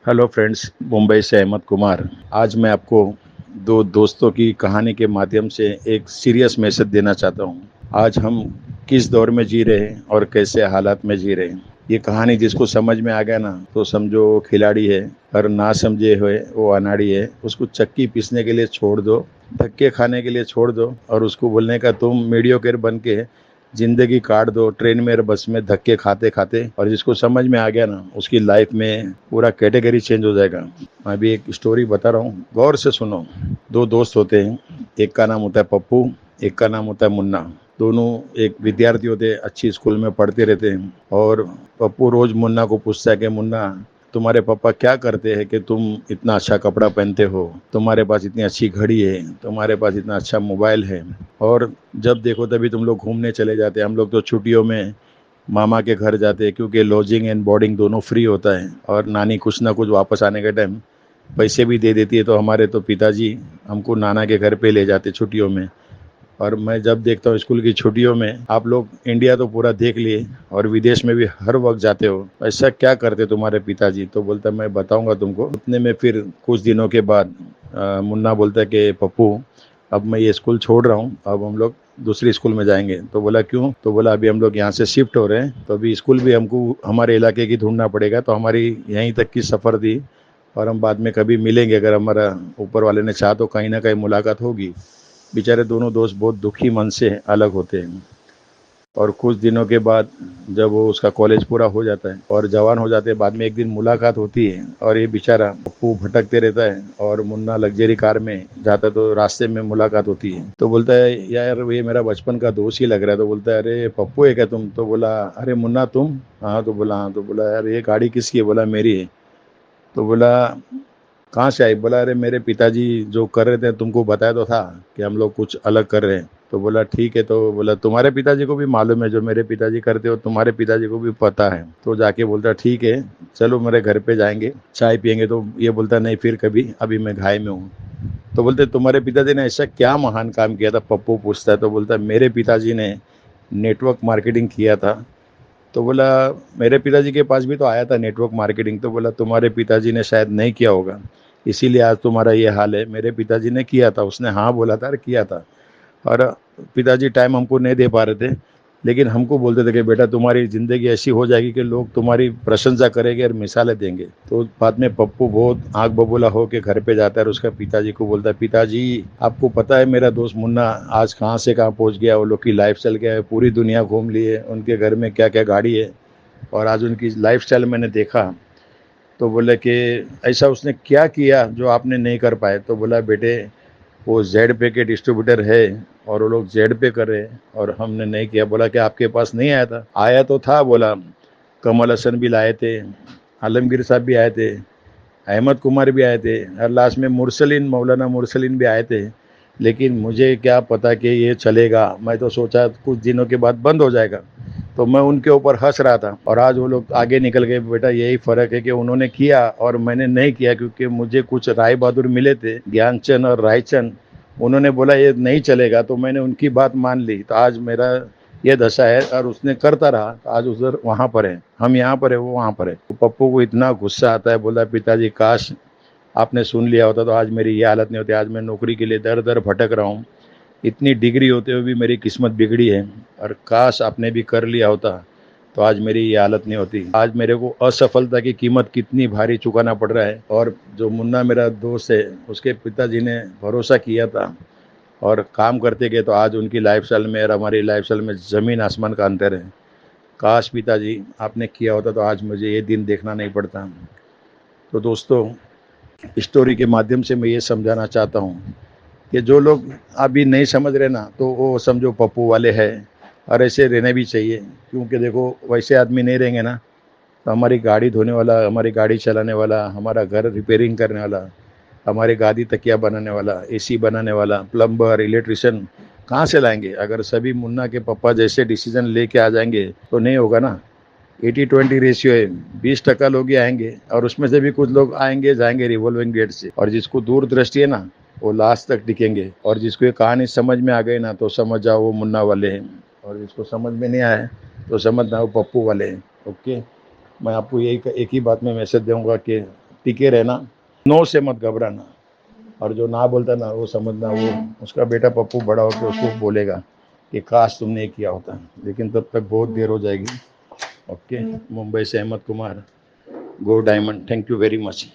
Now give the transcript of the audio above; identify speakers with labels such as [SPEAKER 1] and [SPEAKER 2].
[SPEAKER 1] Hello friends, Mumbai से अहमद कुमार। आज मैं आपको दो दोस्तों की कहानी के माध्यम से एक सीरियस मैसेज देना चाहता हूँ। आज हम किस दौर में जी रहे हैं और कैसे हालात में जी रहे हैं। ये कहानी जिसको समझ में आ गया ना तो समझो वो खिलाड़ी है, और ना समझे हुए वो अनाड़ी है। उसको चक्की पीसने के लिए छोड़ दो, धक्के खाने के लिए छोड़ दो, और उसको बोलने का तुम मीडियोकर बन के जिंदगी काट दो ट्रेन में और बस में धक्के खाते खाते। और जिसको समझ में आ गया ना उसकी लाइफ में पूरा कैटेगरी चेंज हो जाएगा। मैं अभी एक स्टोरी बता रहा हूँ, गौर से सुनो। दो दोस्त होते हैं, एक का नाम होता है पप्पू, एक का नाम होता है मुन्ना। दोनों एक विद्यार्थी होते हैं, अच्छी स्कूल में पढ़ते रहते हैं। और पप्पू रोज मुन्ना को पूछता है कि मुन्ना, तुम्हारे पापा क्या करते हैं कि तुम इतना अच्छा कपड़ा पहनते हो, तुम्हारे पास इतनी अच्छी घड़ी है, तुम्हारे पास इतना अच्छा मोबाइल है, और जब देखो तभी तुम लोग घूमने चले जाते हैं। हम लोग तो छुट्टियों में मामा के घर जाते हैं क्योंकि लॉजिंग एंड बोर्डिंग दोनों फ्री होता है, और नानी कुछ ना कुछ वापस आने के टाइम पैसे भी दे देती है। तो हमारे तो पिताजी हमको नाना के घर पे ले जाते छुट्टियों में। और मैं जब देखता हूँ स्कूल की छुट्टियों में, आप लोग इंडिया तो पूरा देख लिए और विदेश में भी हर वक्त जाते हो, ऐसा क्या करते तुम्हारे पिताजी? तो बोलता मैं बताऊंगा तुमको। उतने में फिर कुछ दिनों के बाद मुन्ना बोलता है कि पप्पू, अब मैं ये स्कूल छोड़ रहा हूँ, अब हम लोग दूसरी स्कूल में जाएंगे। तो बोला क्यों? तो बोला अभी हम लोग यहाँ से शिफ्ट हो रहे हैं, तो अभी स्कूल भी हमको हमारे इलाके की ढूंढना पड़ेगा। तो हमारी यहीं तक की सफ़र थी, और हम बाद में कभी मिलेंगे, अगर हमारा ऊपर वाले ने चाहा तो कहीं ना कहीं मुलाकात होगी। बेचारे दोनों दोस्त बहुत दुखी मन से अलग होते हैं। और कुछ दिनों के बाद जब वो उसका कॉलेज पूरा हो जाता है और जवान हो जाते हैं, बाद में एक दिन मुलाकात होती है, और ये बेचारा पप्पू भटकते रहता है और मुन्ना लग्जरी कार में जाता है। तो रास्ते में मुलाकात होती है, तो बोलता है यार ये मेरा बचपन का दोस्त ही लग रहा है। तो बोलता है अरे पप्पू है क्या तुम? तो बोला अरे मुन्ना तुम? हाँ। तो बोला हाँ। तो बोला यार ये गाड़ी किसकी है? बोला मेरी है। तो बोला कहाँ से आई? बोला अरे मेरे पिताजी जो कर रहे थे तुमको बताया तो था कि हम लोग कुछ अलग कर रहे हैं। तो बोला ठीक है। तो बोला तुम्हारे पिताजी को भी मालूम है जो मेरे पिताजी करते हो, तुम्हारे पिताजी को भी पता है? तो जाके बोलता ठीक है, चलो मेरे घर पे जाएंगे, चाय पियेंगे। तो ये बोलता नहीं फिर कभी, अभी मैं घाय में हूँ। तो बोलते तुम्हारे पिताजी ने ऐसा क्या महान काम किया था? पप्पू पूछता है। तो बोलता मेरे पिताजी ने नेटवर्क मार्केटिंग किया था। तो बोला मेरे पिताजी के पास भी तो आया था नेटवर्क मार्केटिंग। तो बोला तुम्हारे पिताजी ने शायद नहीं किया होगा, इसीलिए आज तुम्हारा ये हाल है। मेरे पिताजी ने किया था, उसने हाँ बोला था और किया था। और पिताजी टाइम हमको नहीं दे पा रहे थे, लेकिन हमको बोलते थे कि बेटा तुम्हारी ज़िंदगी ऐसी हो जाएगी कि लोग तुम्हारी प्रशंसा करेंगे और मिसालें देंगे। तो बाद में पप्पू बहुत आंख बबूला हो के घर पे जाता है और उसका पिताजी को बोलता है पिताजी, आपको पता है मेरा दोस्त मुन्ना आज कहाँ से कहाँ पहुँच गया, वो लोग की लाइफ स्टाइल क्या है, पूरी दुनिया घूम ली है, उनके घर में क्या क्या गाड़ी है, और आज उनकी लाइफ स्टाइल मैंने देखा। तो बोले कि ऐसा उसने क्या किया जो आपने नहीं कर पाए? तो बोला बेटे वो जेड पे के डिस्ट्रीब्यूटर है और वो लोग जेड पे कर रहे हैं और हमने नहीं किया। बोला कि आपके पास नहीं आया था? आया तो था। बोला कमल हसन भी लाए थे, आलमगीर साहब भी आए थे, अहमद कुमार भी आए थे, और लास्ट में मुरसलिन, मौलाना मुरसलिन भी आए थे। लेकिन मुझे क्या पता कि ये चलेगा, मैं तो सोचा कुछ दिनों के बाद बंद हो जाएगा। तो मैं उनके ऊपर हंस रहा था, और आज वो लोग आगे निकल गए। बेटा यही फ़र्क है कि उन्होंने किया और मैंने नहीं किया, क्योंकि मुझे कुछ राय बहादुर मिले थे, ज्ञानचंद और रायचंद। उन्होंने बोला ये नहीं चलेगा, तो मैंने उनकी बात मान ली। तो आज मेरा ये दशा है, और उसने करता रहा। तो आज उधर वहाँ पर है, हम यहाँ पर है, वो वहाँ पर है। तो पप्पू को इतना गुस्सा आता है, बोला पिताजी काश आपने सुन लिया होता तो आज मेरी ये हालत नहीं होती। आज मैं नौकरी के लिए दर दर भटक रहा हूँ, इतनी डिग्री होते हुए भी मेरी किस्मत बिगड़ी है, और काश आपने भी कर लिया होता तो आज मेरी ये हालत नहीं होती। आज मेरे को असफलता की कीमत कितनी भारी चुकाना पड़ रहा है। और जो मुन्ना मेरा दोस्त है, उसके पिताजी ने भरोसा किया था और काम करते गए, तो आज उनकी लाइफ स्टाइल में और हमारी लाइफ स्टाइल में ज़मीन आसमान का अंतर है। काश पिताजी आपने किया होता तो आज मुझे ये दिन देखना नहीं पड़ता। तो दोस्तों, स्टोरी के माध्यम से मैं ये समझाना चाहता हूँ कि जो लोग अभी नहीं समझ रहे ना, तो वो समझो पप्पू वाले हैं, और ऐसे रहने भी चाहिए। क्योंकि देखो वैसे आदमी नहीं रहेंगे ना, तो हमारी गाड़ी धोने वाला, हमारी गाड़ी चलाने वाला, हमारा घर रिपेयरिंग करने वाला, हमारी गादी तकिया बनाने वाला, एसी बनाने वाला, प्लम्बर, इलेक्ट्रिशियन कहाँ से लाएंगे? अगर सभी मुन्ना के पापा जैसे डिसीजन लेके आ जाएंगे तो नहीं होगा ना। 80-20 रेशियो है, 20% लोग ही आएंगे, और उसमें से भी कुछ लोग आएंगे जाएंगे रिवॉल्विंग गेट से। और जिसको दूरदृष्टि है ना, वो लास्ट तक टिकेंगे। और जिसको ये कहानी समझ में आ गई ना, तो समझ जाओ वो मुन्ना वाले हैं, और जिसको समझ में नहीं आए तो समझ जाओ पप्पू वाले हैं। ओके। मैं आपको यही एक ही बात में मैसेज दूंगा कि टिके रहना, नो से मत घबराना, और जो ना बोलता ना वो समझना वो उसका बेटा पप्पू बड़ा होकर उसको बोलेगा कि काश तुमने ये किया होता, लेकिन तब तक बहुत देर हो जाएगी। ओके, मुंबई से Ahmad Kumar, go diamond, thank you very much.